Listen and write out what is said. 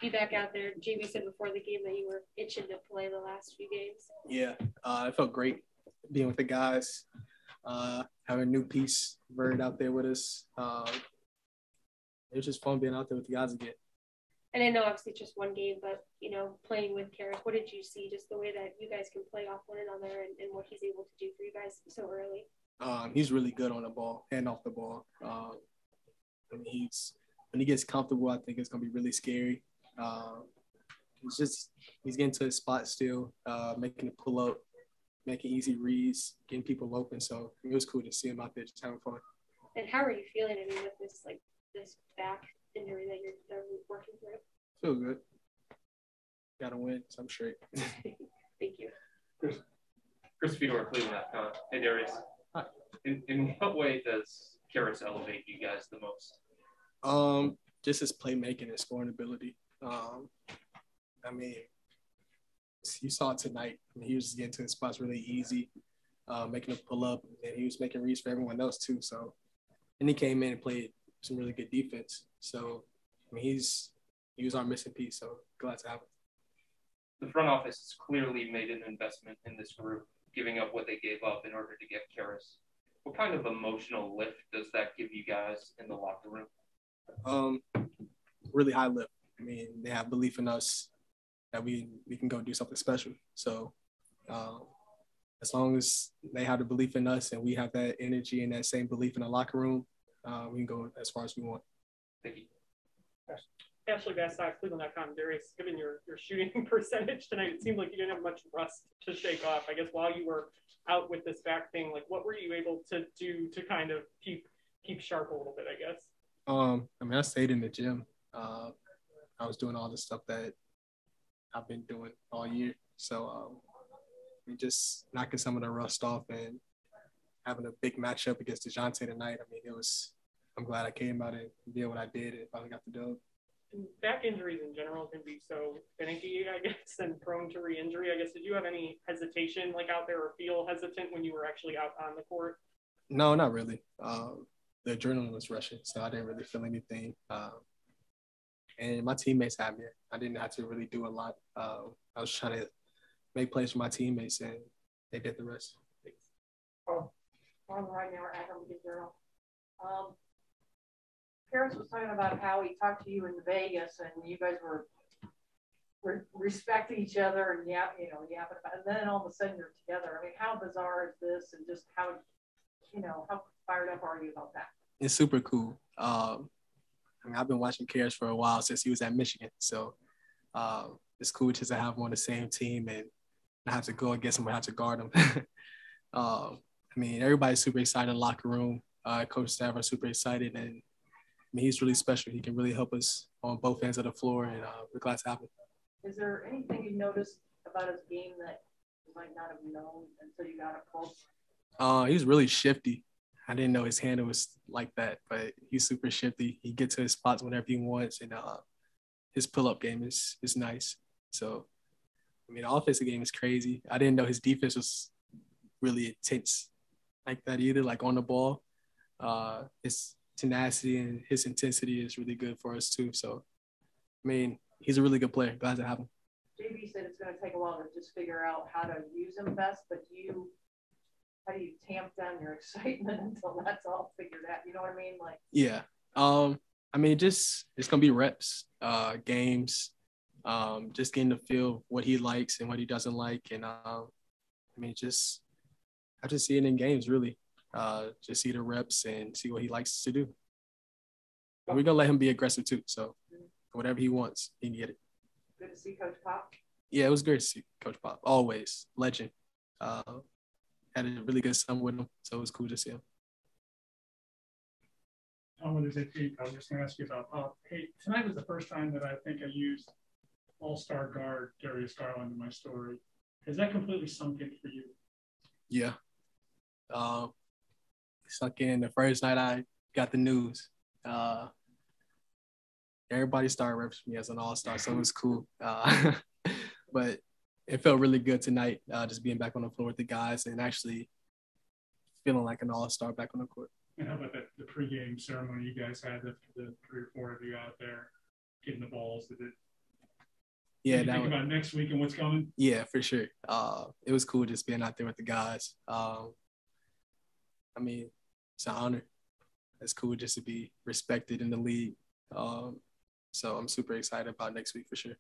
be back out there. JB said before the game that you were itching to play the last few games. Yeah, it felt great being with the guys, having a new piece, Bird out there with us. It was just fun being out there with the guys again. And I know obviously it's just one game, but, playing with Caris, what did you see? Just the way that you guys can play off one another and what he's able to do for you guys so early. He's really good on the ball and off the ball. When he gets comfortable, I think it's going to be really scary. He's getting to his spot still, making a pull up, making easy reads, getting people open. So it was cool to see him out there just having fun. And how are you feeling? I mean, with this back injury that you're working through? Feel good. Got to win, so I'm straight. Thank you. Chris Fedor, Cleveland.com. Hey, Darius. Hi. In what way does Caris elevate you guys the most? Just his playmaking and scoring ability. I mean, you saw it tonight. He was just getting to his spots really easy, making a pull up, and he was making reads for everyone else too. So, and he came in and played some really good defense. So, I mean, he was our missing piece. So glad to have him. The front office has clearly made an investment in this group, giving up what they gave up in order to get Caris. What kind of emotional lift does that give you guys in the locker room? Really high lift. I mean, they have belief in us that we can go do something special. So as long as they have the belief in us and we have that energy and that same belief in the locker room, we can go as far as we want. Thank you. Ashley Bassett, Cleveland.com. Darius, given your shooting percentage tonight, it seemed like you didn't have much rust to shake off. I guess while you were out with this back thing, like what were you able to do to kind of keep sharp a little bit, I guess? I mean, I stayed in the gym. I was doing all the stuff that I've been doing all year. So just knocking some of the rust off and having a big matchup against DeJounte tonight. I mean, I'm glad I came out and did what I did and finally got the dub. Back injuries in general can be so finicky, I guess, and prone to re-injury. I guess, did you have any hesitation like out there or feel hesitant when you were actually out on the court? No, not really. The adrenaline was rushing, so I didn't really feel anything. And my teammates had me. I didn't have to really do a lot. I was trying to make plays for my teammates, and they did the rest. On right now, Adam Journal. Caris was talking about how he talked to you in Vegas, and you guys were respecting each other, and and then all of a sudden you're together. I mean, how bizarre is this, and just how fired up are you about that? It's super cool. I mean, I've been watching Caris for a while since he was at Michigan, so it's cool just to have him on the same team and not have to go against him or have to guard him. I mean, everybody's super excited in the locker room. Coach staff are super excited, and I mean, he's really special. He can really help us on both ends of the floor, and we're glad to have him. Is there anything you noticed about his game that you might not have known until you got up close? He was really shifty. I didn't know his handle was like that, but he's super shifty. He gets to his spots whenever he wants, and his pull-up game is nice. So, I mean, the offensive game is crazy. I didn't know his defense was really intense like that either, like on the ball. His tenacity and his intensity is really good for us too. So, I mean, he's a really good player. Glad to have him. JB said it's going to take a while to just figure out how to use him best, but how do you tamp down your excitement until that's all figured out? You know what I mean? Like, yeah. I mean, it's going to be reps, games, just getting to feel what he likes and what he doesn't like. And, I mean, I just see it in games, really. Just see the reps and see what he likes to do. And we're going to let him be aggressive too. So whatever he wants, he can get it. Good to see Coach Pop. Yeah, it was great to see Coach Pop. Always. Legend. Had a really good summer with him, so it was cool to see him. I was just going to ask you about hey, tonight was the first time that I think I used all-star guard Darius Garland in my story. Has that completely sunk in for you? Yeah. Sunk in the first night I got the news. Everybody started referencing me as an all-star, so it was cool. But it felt really good tonight, just being back on the floor with the guys and actually feeling like an all-star back on the court. And how about the pregame ceremony you guys had, the 3 or 4 of you out there getting the balls? Did it Yeah, you think about next week and what's coming? Yeah, for sure. It was cool just being out there with the guys. I mean, it's an honor. It's cool just to be respected in the league. So I'm super excited about next week for sure.